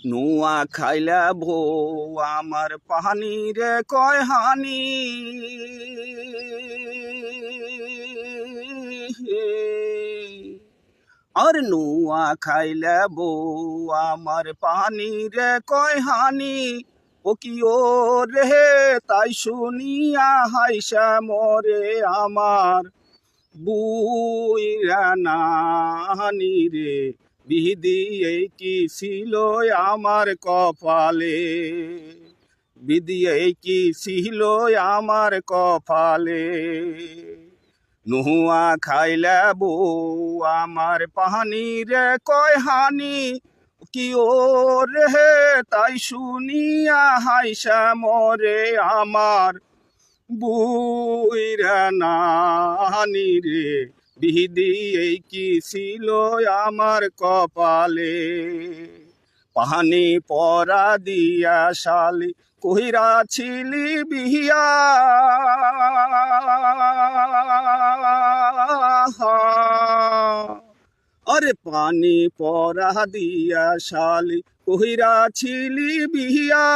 নুয়া খাইলা ভো আমার পাহানি রে কয় হানি আর নুয়া খাইলা বো আমার পানি রে কয় হানি ও কি ও রে তাই শুনিয়া হাইসা মরে আমার বুইরা নানি রে বিধি এই কি ছিল আমার কপালে বিধি এই কি ছিল আমার কপালে নুয়া খাইলা বো আমার পাহানি রে কয় হানি কি ও রে তাই শুনিয়া হাইসা মরে আমার বুইরা নানি রে বিধি এই কি ছিল আমার কপালে পাহানি পরা দিয়া শালি কহিরা ছিলি বিহিয়া আরে পানি পরা দিয়া শালি কহিরা ছিলি বিহিয়া